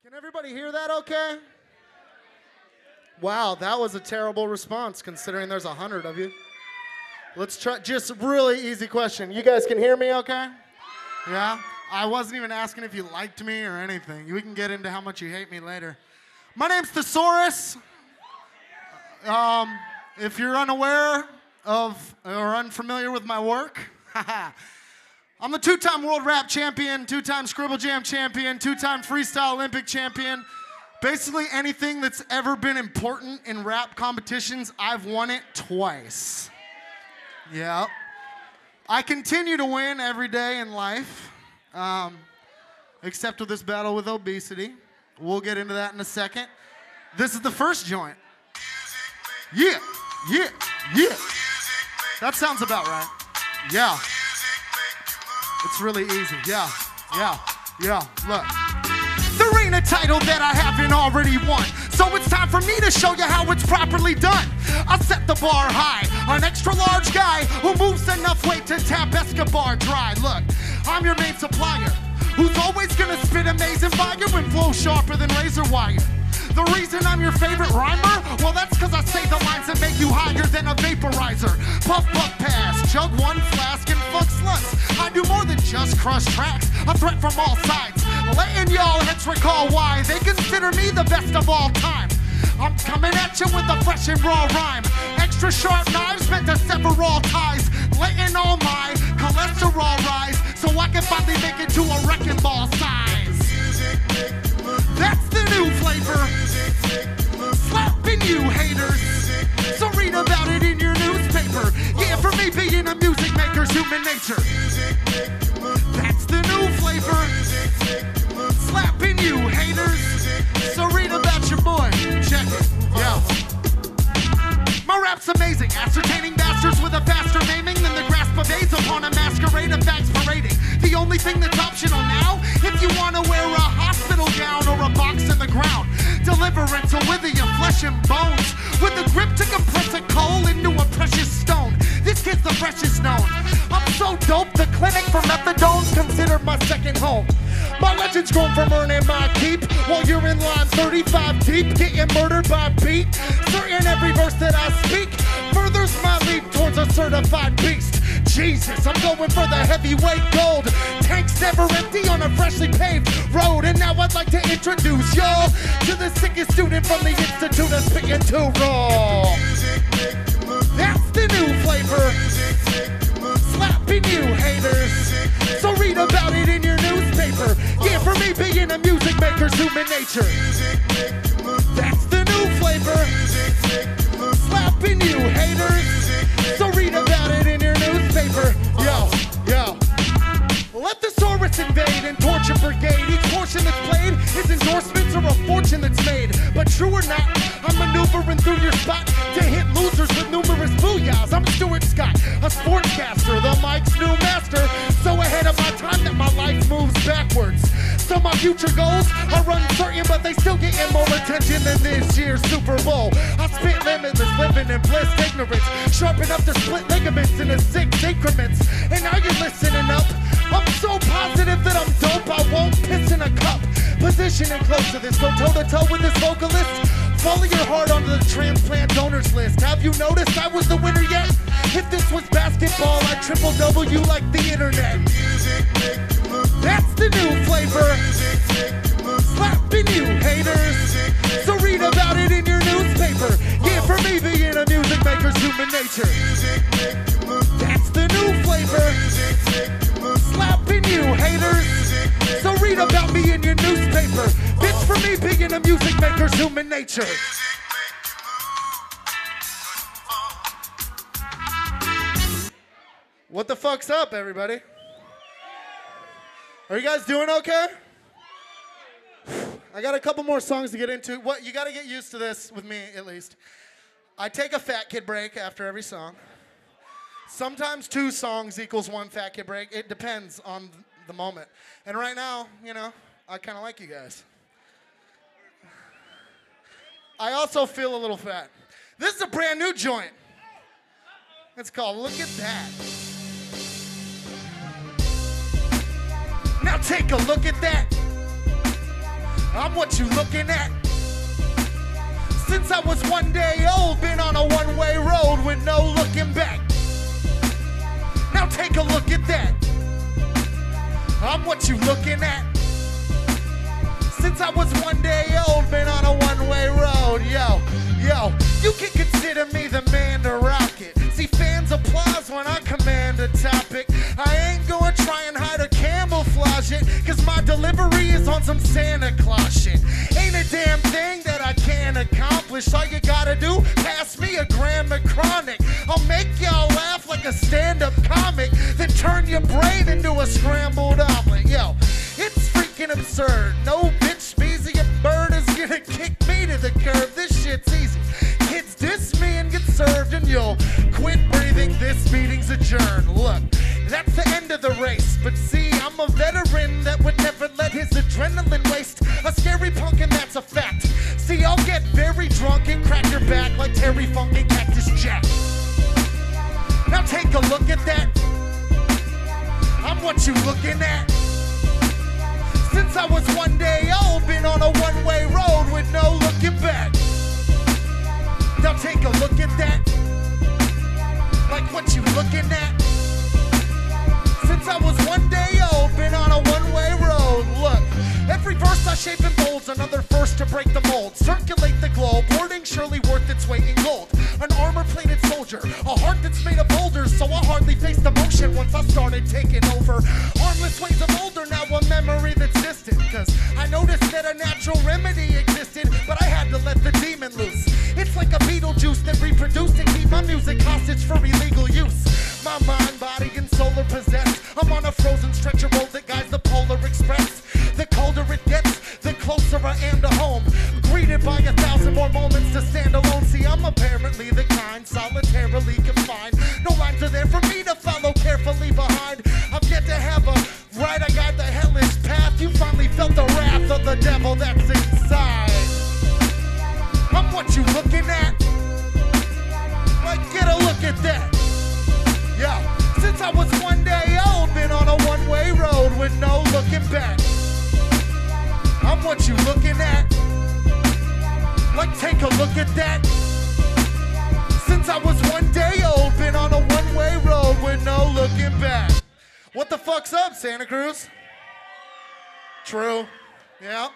Can everybody hear that okay? Wow, that was a terrible response considering there's 100 of you. Let's try, just really easy question. You guys can hear me okay? Yeah? I wasn't even asking if you liked me or anything. We can get into how much you hate me later. My name's the Saurus. If you're unaware of or unfamiliar with my work, I'm the two-time world rap champion, two-time Scribble Jam champion, two-time freestyle Olympic champion. Basically anything that's ever been important in rap competitions, I've won it twice. Yeah. I continue to win every day in life, except with this battle with obesity. We'll get into that in a second. This is the first joint. Yeah, yeah, yeah. That sounds about right. Yeah. It's really easy. Yeah, yeah, yeah. Look. There ain't a title that I haven't already won, so it's time for me to show you how it's properly done. I set the bar high, an extra large guy who moves enough weight to tap Escobar dry. Look, I'm your main supplier, who's always gonna spit amazing fire and flow sharper than razor wire. The reason I'm your favorite rhymer? Well, that's cause I say the lines that make you higher than a vaporizer. Puff, puff, pass, chug one flask and fuck sluts. I do more than just crush tracks, a threat from all sides. Letting y'all heads recall why they consider me the best of all time. I'm coming at you with a fresh and raw rhyme. Extra sharp knives meant to sever all ties. Letting all my cholesterol rise so I can finally make it to a wrecking ball size. That's the new flavor. Slapping you haters. So read about it in your newspaper. Yeah, for me being a music maker's human nature. That's the new flavor. Slapping you haters. So read about your boy. Check it. Yo. My rap's amazing, ascertaining bastards with a faster naming than the grasp of AIDS upon a masquerade of facts parading. The only thing that's optional now, if you want to wear a hospital gown or a box in the ground. Deliverance will wither your flesh and bones with a grip to compress a coal into a precious stone. This kid's the freshest known. I'm so dope, the clinic for methadone's considered my second home. My legend's grown from earning my keep while you're in line 35 deep, getting murdered by a beat. Certain every verse that I speak furthers my leap towards a certified beast. Jesus, I'm going for the heavyweight gold. Tanks never empty on a freshly paved road. And now I'd like to introduce y'all to the sickest student from the Institute of Spitting Too Raw. That's the new flavor. Slapping you haters. So read about it in your newspaper. Yeah, for me being a music maker's human nature. That's the new flavor. Slapping you haters. So read about it in your newspaper. Yo, yo. Let the Saurus invade and torture brigade. Each portion that's played is endorsements or a fortune that's made. But true or not, I'm maneuvering through your spot to hit losers with numerous booyahs. I'm Stuart Scott, a sportscaster, the mic's new master. So ahead of my time that my life moves backwards. So my future goals are uncertain, but they still getting more attention than this year's Super Bowl. I spit limitless, living in bliss, ignorance, sharp enough to split ligaments into 6 increments. And now you're listening up. I'm so positive that I'm dope, I won't piss in a cup. Positioning close to this, go toe-to-toe with this vocalist. Follow your heart onto the transplant donors list. Have you noticed I was the winner yet? If this was basketball, I'd triple W like the internet. That's the new flavor. Slapping you haters. So read about it in your newspaper. Yeah, for me being a music maker's human nature. That's the new flavor. Slapping you haters. So read about me in your newspaper. Bitch, for me being a music maker's human nature. What the fuck's up, everybody? Are you guys doing okay? I got a couple more songs to get into. What, you got to get used to this with me, at least. I take a fat kid break after every song. Sometimes 2 songs equals 1 fat kid break. It depends on the moment. And right now, you know, I kind of like you guys. I also feel a little fat. This is a brand new joint. It's called Look at That. Now take a look at that. I'm what you looking at. Since I was 1 day old, been on a one-way road with no looking back. Now take a look at that. I'm what you looking at. Since I was 1 day old, been on a one-way road. Yo, you can consider me the man to rock it. See, fans applause when I command a topic. I ain't gonna try and hide or camouflage it, cause my delivery is on some Santa Claus shit. Ain't a damn thing that I can't accomplish. All you gotta do, pass me a gram of chronic. I'll make y'all laugh like a stand-up comic, then turn your brain into a scrambled omelet. Yo, it's freaking absurd. No bitch, Beezy, a bird is gonna kick me to the curb. This shit's easy. Kids diss me and get served, and you'll quit breathing. This meeting's adjourned. Look, that's the end of the race. But see, I'm a veteran that would never let his adrenaline waste. A scary punk, and that's a fact. See, I'll get very drunk and crack your back like Terry Funk and Cactus Jack. Now take a look at that. I'm what you looking at. Since I was 1 day old, been on a one-way road with no looking back. Now take a look at that. Like what you looking at. Since I was 1 day old, been on a one-way road. Look, every verse I shape in bold's another first to break the mold. Circulate the globe, wording surely worth its weight in gold. An armor-plated soldier, a heart that's made of boulders, so I hardly faced emotion once I started taking over. Armless ways of older, now a memory that's distant. Cause I noticed that a natural remedy existed, but I had to let the demon loose. It's like a Beetlejuice that reproduced and keep my music hostage for illegal use. My mind, body, and soul are possessed. I'm on a frozen stretch of road that guides the Polar Express. The colder it gets, the closer I am to home. Greeted by 1,000 more moments to stand alone. See, I'm apparently the kind, solitarily confined. No lines are there for me to follow carefully behind. I've yet to have a right, I got the hellish path. You finally felt the wrath of the devil that's inside. I'm what you looking at. Like, get a look at that. Yeah, since I was 1 day old, been on a one-way road with no looking back. I'm what you looking at. Like, take a look at that. Since I was 1 day old, been on a one-way road with no looking back. What the fuck's up, Santa Cruz? True. Yeah.